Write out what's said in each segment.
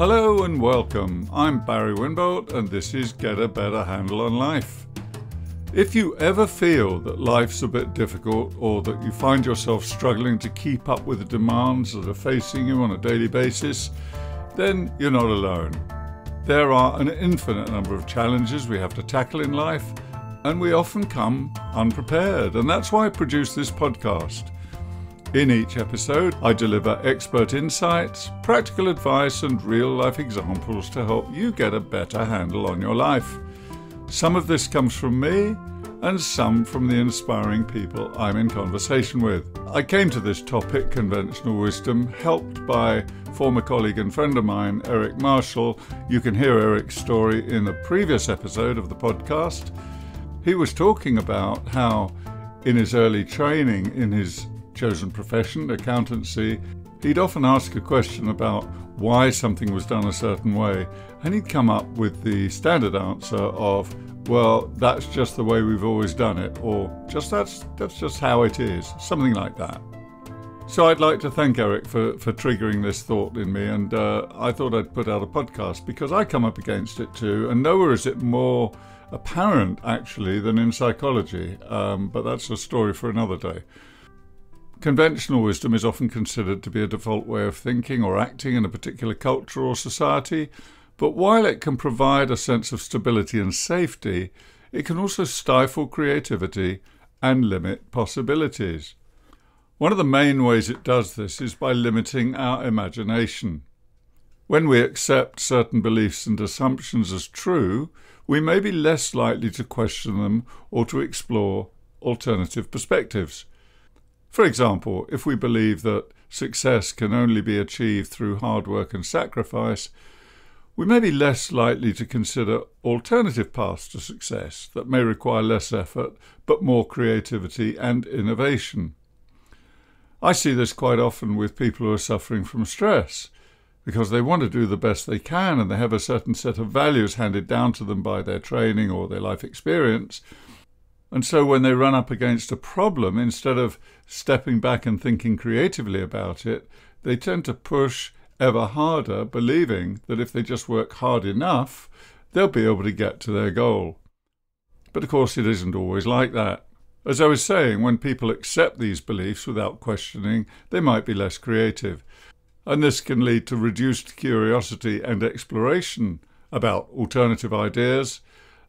Hello and welcome. I'm Barry Winbolt and this is Get a Better Handle on Life. If you ever feel that life's a bit difficult or that you find yourself struggling to keep up with the demands that are facing you on a daily basis, then you're not alone. There are an infinite number of challenges we have to tackle in life, and we often come unprepared, and that's why I produce this podcast. In each episode, I deliver expert insights, practical advice, and real-life examples to help you get a better handle on your life. Some of this comes from me, and some from the inspiring people I'm in conversation with. I came to this topic, conventional wisdom, helped by former colleague and friend of mine, Eric Marshall. You can hear Eric's story in a previous episode of the podcast. He was talking about how, in his early training in his chosen profession, accountancy, he'd often ask a question about why something was done a certain way, and he'd come up with the standard answer of, well, that's just the way we've always done it, or just that's just how it is, something like that. So I'd like to thank Eric for triggering this thought in me, and I thought I'd put out a podcast because I come up against it too, and nowhere is it more apparent actually than in psychology, but that's a story for another day. Conventional wisdom is often considered to be a default way of thinking or acting in a particular culture or society, but while it can provide a sense of stability and safety, it can also stifle creativity and limit possibilities. One of the main ways it does this is by limiting our imagination. When we accept certain beliefs and assumptions as true, we may be less likely to question them or to explore alternative perspectives. For example, if we believe that success can only be achieved through hard work and sacrifice, we may be less likely to consider alternative paths to success that may require less effort but more creativity and innovation. I see this quite often with people who are suffering from stress because they want to do the best they can and they have a certain set of values handed down to them by their training or their life experience. And so when they run up against a problem, instead of stepping back and thinking creatively about it, they tend to push ever harder, believing that if they just work hard enough, they'll be able to get to their goal. But of course it isn't always like that. As I was saying, when people accept these beliefs without questioning, they might be less creative. And this can lead to reduced curiosity and exploration about alternative ideas,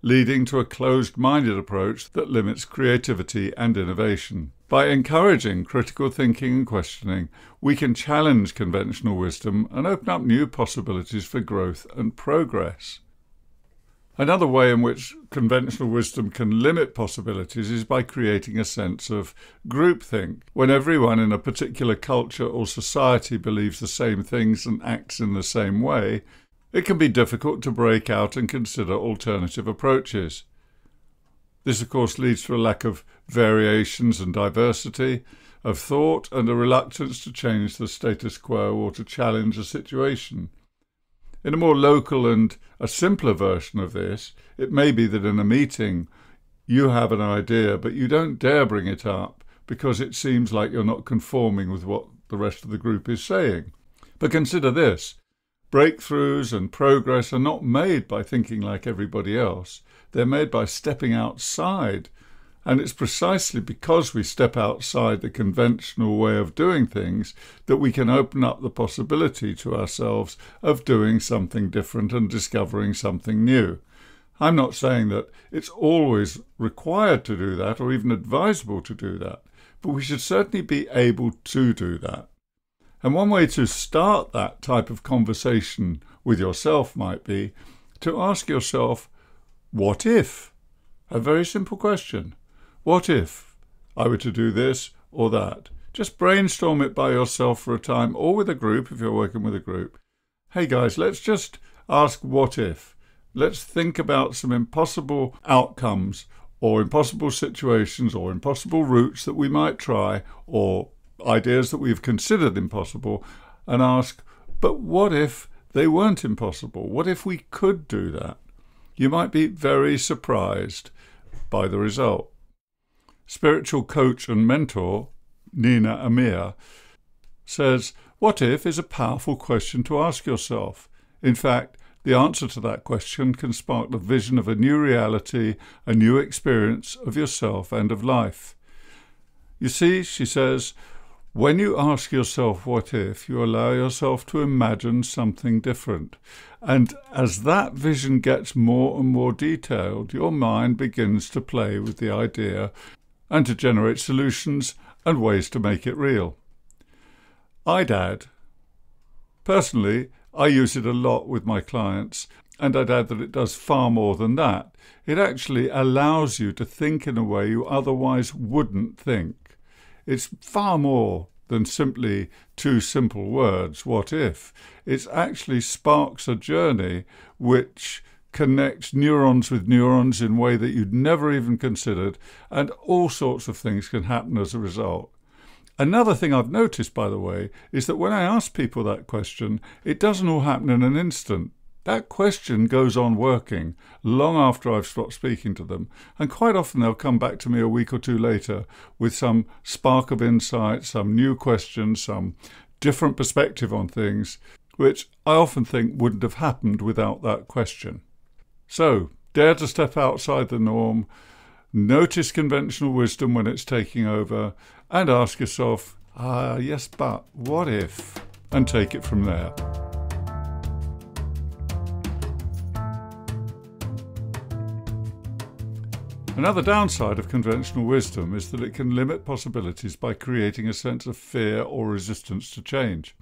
leading to a closed-minded approach that limits creativity and innovation. By encouraging critical thinking and questioning, we can challenge conventional wisdom and open up new possibilities for growth and progress. Another way in which conventional wisdom can limit possibilities is by creating a sense of groupthink. When everyone in a particular culture or society believes the same things and acts in the same way, it can be difficult to break out and consider alternative approaches. This, of course, leads to a lack of variations and diversity of thought and a reluctance to change the status quo or to challenge a situation. In a more local and a simpler version of this, it may be that in a meeting you have an idea but you don't dare bring it up because it seems like you're not conforming with what the rest of the group is saying. But consider this. Breakthroughs and progress are not made by thinking like everybody else. They're made by stepping outside. And it's precisely because we step outside the conventional way of doing things that we can open up the possibility to ourselves of doing something different and discovering something new. I'm not saying that it's always required to do that or even advisable to do that, but we should certainly be able to do that. And one way to start that type of conversation with yourself might be to ask yourself, what if? A very simple question. What if I were to do this or that? Just brainstorm it by yourself for a time or with a group if you're working with a group. Hey guys, let's just ask what if. Let's think about some impossible outcomes or impossible situations or impossible routes that we might try or ideas that we've considered impossible and ask, but what if they weren't impossible? What if we could do that? You might be very surprised by the result. Spiritual coach and mentor Nina Amir says, what if is a powerful question to ask yourself. In fact, the answer to that question can spark the vision of a new reality, a new experience of yourself and of life. You see, she says, when you ask yourself what if, you allow yourself to imagine something different. And as that vision gets more and more detailed, your mind begins to play with the idea and to generate solutions and ways to make it real. I'd add, personally, I use it a lot with my clients, and I'd add that it does far more than that. It actually allows you to think in a way you otherwise wouldn't think. It's far more than simply two simple words, what if. It actually sparks a journey which connects neurons with neurons in a way that you'd never even considered, and all sorts of things can happen as a result. Another thing I've noticed, by the way, is that when I ask people that question, it doesn't all happen in an instant. That question goes on working long after I've stopped speaking to them, and quite often they'll come back to me a week or two later with some spark of insight, some new question, some different perspective on things, which I often think wouldn't have happened without that question. So, dare to step outside the norm, notice conventional wisdom when it's taking over, and ask yourself, yes, but what if? And take it from there. Another downside of conventional wisdom is that it can limit possibilities by creating a sense of fear or resistance to change.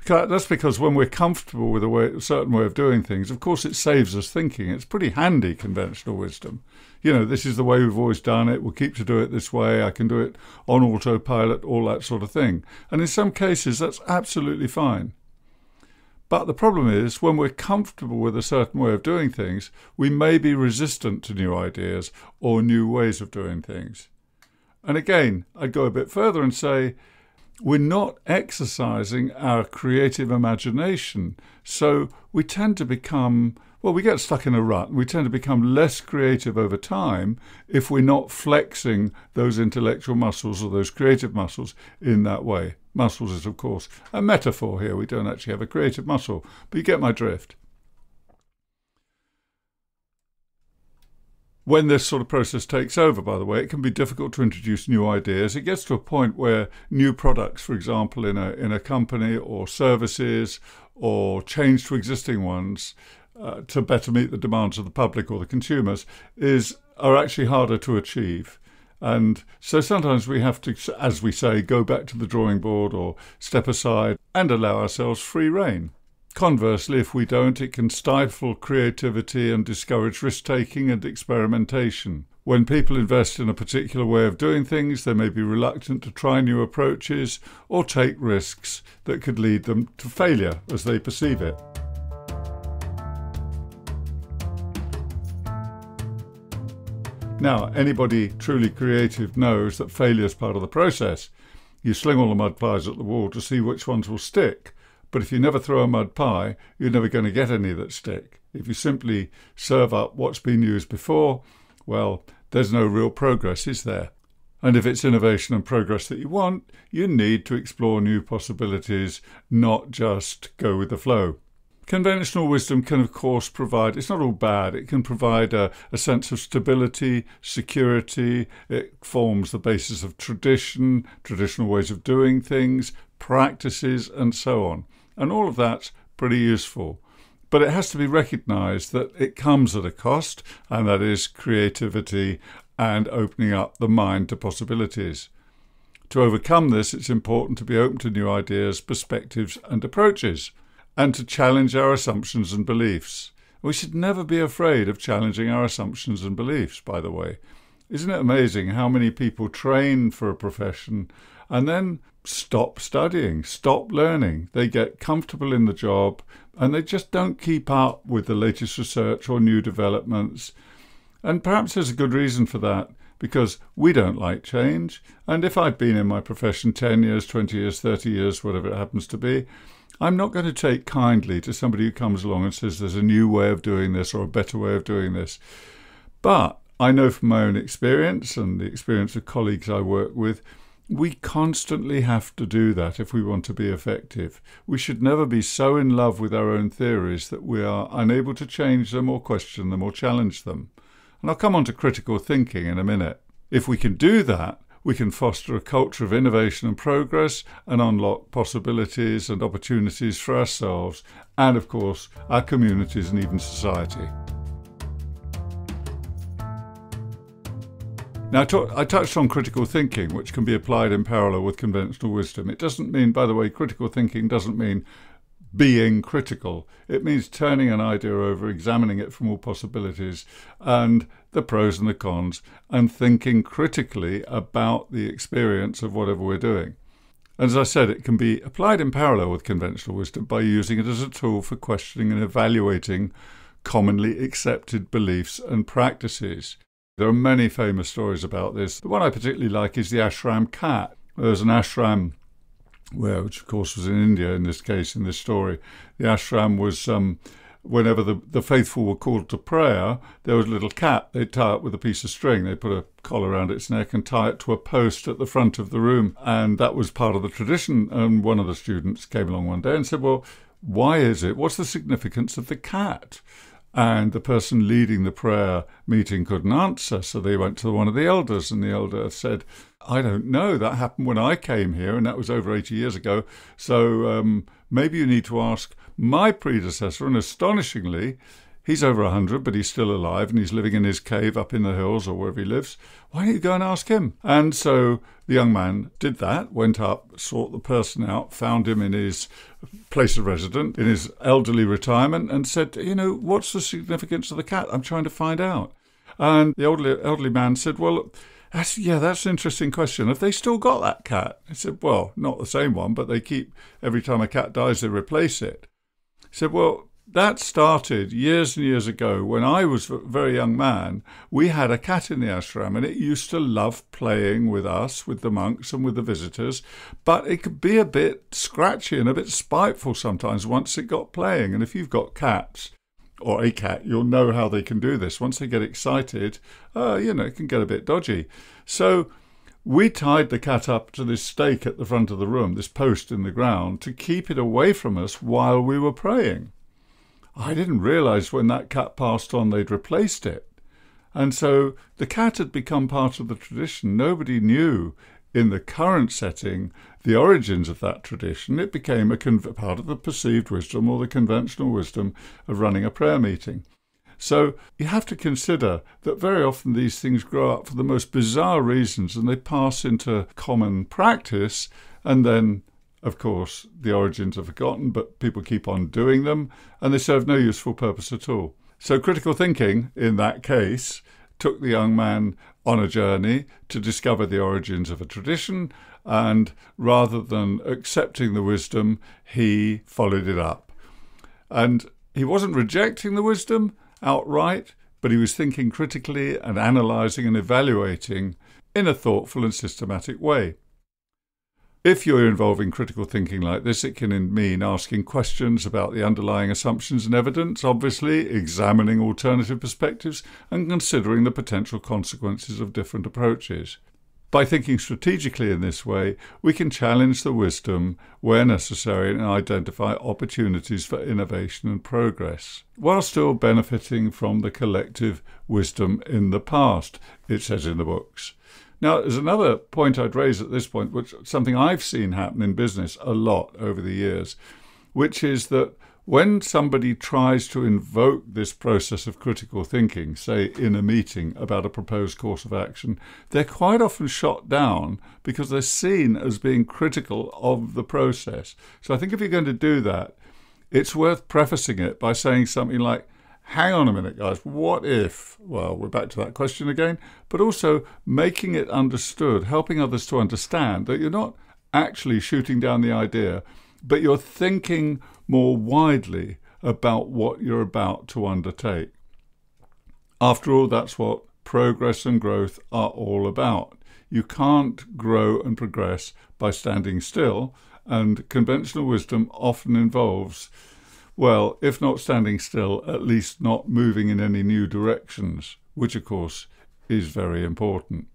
That's because when we're comfortable with a certain way of doing things, of course it saves us thinking. It's pretty handy, conventional wisdom. This is the way we've always done it. We'll keep to do it this way. I can do it on autopilot, all that sort of thing. And in some cases, that's absolutely fine. But the problem is, when we're comfortable with a certain way of doing things, we may be resistant to new ideas or new ways of doing things. And again, I'd go a bit further and say, we're not exercising our creative imagination. So we tend to become, we get stuck in a rut. We tend to become less creative over time if we're not flexing those intellectual muscles or those creative muscles in that way. Muscles is, of course, a metaphor here. We don't actually have a creative muscle, but you get my drift. When this sort of process takes over, by the way, it can be difficult to introduce new ideas. It gets to a point where new products, for example, in a company or services, or change to existing ones to better meet the demands of the public or the consumers, are actually harder to achieve. And so sometimes we have to, as we say, go back to the drawing board or step aside and allow ourselves free rein. Conversely, if we don't, it can stifle creativity and discourage risk-taking and experimentation. When people invest in a particular way of doing things, they may be reluctant to try new approaches or take risks that could lead them to failure as they perceive it. Now, anybody truly creative knows that failure is part of the process. You sling all the mud pies at the wall to see which ones will stick. But if you never throw a mud pie, you're never going to get any that stick. If you simply serve up what's been used before, well, there's no real progress, is there? And if it's innovation and progress that you want, you need to explore new possibilities, not just go with the flow. Conventional wisdom can, of course, provide, it's not all bad, it can provide a sense of stability, security, it forms the basis of tradition, traditional ways of doing things, practices, and so on. And all of that's pretty useful. But it has to be recognised that it comes at a cost, and that is creativity and opening up the mind to possibilities. To overcome this, it's important to be open to new ideas, perspectives, and approaches, and to challenge our assumptions and beliefs. We should never be afraid of challenging our assumptions and beliefs, by the way. Isn't it amazing how many people train for a profession and then stop studying, stop learning? They get comfortable in the job and they just don't keep up with the latest research or new developments. And perhaps there's a good reason for that, because we don't like change. And if I'd been in my profession 10 years, 20 years, 30 years, whatever it happens to be, I'm not going to take kindly to somebody who comes along and says there's a new way of doing this or a better way of doing this. But I know from my own experience and the experience of colleagues I work with We constantly have to do that if we want to be effective. We should never be so in love with our own theories that we are unable to change them or question them or challenge them. And I'll come on to critical thinking in a minute. If we can do that, we can foster a culture of innovation and progress and unlock possibilities and opportunities for ourselves and, of course, our communities and even society. Now, I touched on critical thinking, which can be applied in parallel with conventional wisdom. It doesn't mean, by the way, critical thinking doesn't mean being critical. It means turning an idea over, examining it from all possibilities and the pros and the cons, and thinking critically about the experience of whatever we're doing. And as I said, it can be applied in parallel with conventional wisdom by using it as a tool for questioning and evaluating commonly accepted beliefs and practices. There are many famous stories about this. The one I particularly like is the ashram cat. There's an ashram which of course was in India in this case, in this story. The ashram was, whenever the faithful were called to prayer, there was a little cat. They'd tie it with a piece of string. They put a collar around its neck and tie it to a post at the front of the room. And that was part of the tradition. And one of the students came along one day and said, well, why is it? What's the significance of the cat? And the person leading the prayer meeting couldn't answer, so they went to one of the elders, and the elder said, I don't know, that happened when I came here, and that was over 80 years ago, so maybe you need to ask my predecessor. And astonishingly, he's over 100, but he's still alive, and he's living in his cave up in the hills or wherever he lives. Why don't you go and ask him? And so the young man did that, went up, sought the person out, found him in his place of residence, in his elderly retirement, and said, what's the significance of the cat? I'm trying to find out. And the elderly man said, well, that's an interesting question. Have they still got that cat? He said, well, not the same one, but they keep, every time a cat dies, they replace it. He said, well, that started years and years ago when I was a very young man. We had a cat in the ashram, and it used to love playing with us, with the monks and with the visitors, but it could be a bit scratchy and a bit spiteful sometimes once it got playing. And if you've got cats, or a cat, you'll know how they can do this. Once they get excited, it can get a bit dodgy. So we tied the cat up to this stake at the front of the room, this post in the ground, to keep it away from us while we were praying. I didn't realise when that cat passed on they'd replaced it. And so the cat had become part of the tradition. Nobody knew in the current setting the origins of that tradition. It became a part of the perceived wisdom or the conventional wisdom of running a prayer meeting. So you have to consider that very often these things grow up for the most bizarre reasons and they pass into common practice, and then of course, the origins are forgotten, but people keep on doing them, and they serve no useful purpose at all. So critical thinking, in that case, took the young man on a journey to discover the origins of a tradition, and rather than accepting the wisdom, he followed it up. And he wasn't rejecting the wisdom outright, but he was thinking critically and analysing and evaluating in a thoughtful and systematic way. If you're involved in critical thinking like this, it can mean asking questions about the underlying assumptions and evidence, obviously, examining alternative perspectives, and considering the potential consequences of different approaches. By thinking strategically in this way, we can challenge the wisdom where necessary and identify opportunities for innovation and progress, while still benefiting from the collective wisdom in the past, it says in the books. Now, there's another point I'd raise at this point, which is something I've seen happen in business a lot over the years, which is that when somebody tries to invoke this process of critical thinking, say in a meeting about a proposed course of action, they're quite often shot down because they're seen as being critical of the process. So I think if you're going to do that, it's worth prefacing it by saying something like, hang on a minute, guys, what if? Well, we're back to that question again, but also making it understood, helping others to understand that you're not actually shooting down the idea, but you're thinking more widely about what you're about to undertake. After all, that's what progress and growth are all about. You can't grow and progress by standing still, and conventional wisdom often involves, well, if not standing still, at least not moving in any new directions, which of course is very important.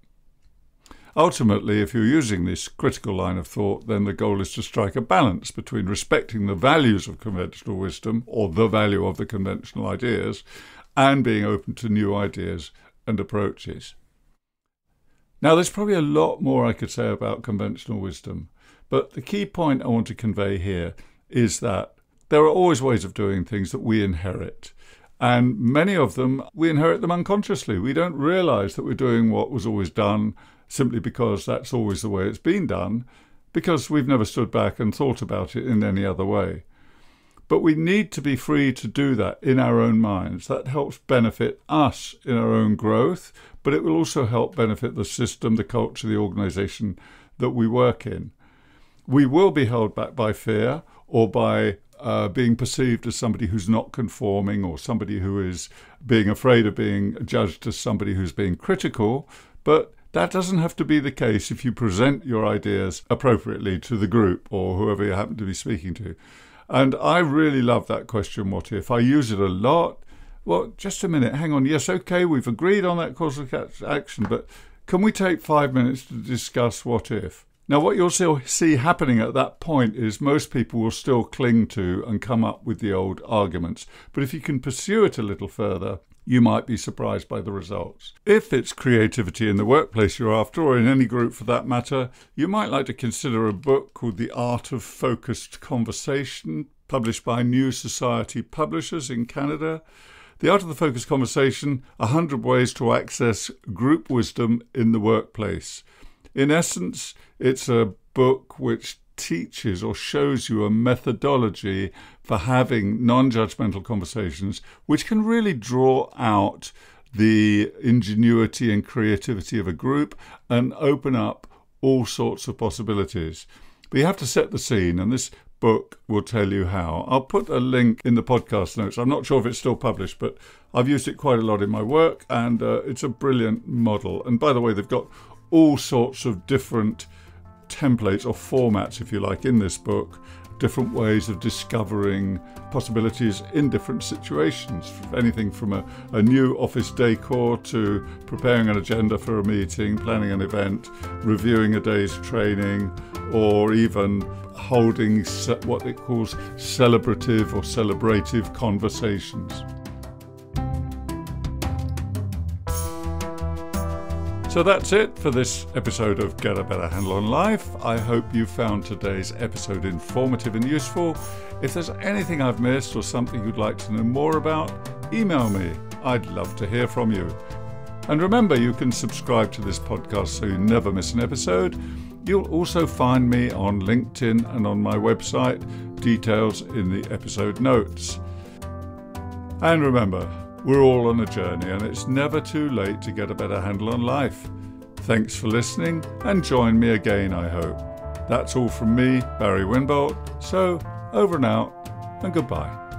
Ultimately, if you're using this critical line of thought, then the goal is to strike a balance between respecting the values of conventional wisdom, or the value of the conventional ideas, and being open to new ideas and approaches. Now, there's probably a lot more I could say about conventional wisdom, but the key point I want to convey here is that there are always ways of doing things that we inherit. And many of them, we inherit them unconsciously. We don't realize that we're doing what was always done simply because that's always the way it's been done, because we've never stood back and thought about it in any other way. But we need to be free to do that in our own minds. That helps benefit us in our own growth, but it will also help benefit the system, the culture, the organization that we work in. We will be held back by fear or by being perceived as somebody who's not conforming, or somebody who is being afraid of being judged as somebody who's being critical, but that doesn't have to be the case if you present your ideas appropriately to the group or whoever you happen to be speaking to. And I really love that question, what if? I use it a lot. Well, just a minute, hang on. Yes, okay, we've agreed on that course of action, but can we take 5 minutes to discuss what if? Now, what you'll see happening at that point is most people will still cling to and come up with the old arguments. But if you can pursue it a little further, you might be surprised by the results. If it's creativity in the workplace you're after, or in any group for that matter, you might like to consider a book called The Art of Focused Conversation, published by New Society Publishers in Canada. The Art of the Focused Conversation, 100 Ways to Access Group Wisdom in the Workplace. In essence, it's a book which teaches or shows you a methodology for having non-judgmental conversations, which can really draw out the ingenuity and creativity of a group and open up all sorts of possibilities. But you have to set the scene, and this book will tell you how. I'll put a link in the podcast notes. I'm not sure if it's still published, but I've used it quite a lot in my work, and it's a brilliant model. And by the way, they've got all sorts of different templates or formats, if you like, in this book, different ways of discovering possibilities in different situations, anything from a new office decor to preparing an agenda for a meeting, planning an event, reviewing a day's training, or even holding what it calls celebrative or celebrative conversations. So that's it for this episode of Get a Better Handle on Life. I hope you found today's episode informative and useful. If there's anything I've missed or something you'd like to know more about, email me. I'd love to hear from you. And remember, you can subscribe to this podcast so you never miss an episode. You'll also find me on LinkedIn and on my website, details in the episode notes. And remember, we're all on a journey, and it's never too late to get a better handle on life. Thanks for listening, and join me again, I hope. That's all from me, Barry Winbolt. So, over and out, and goodbye.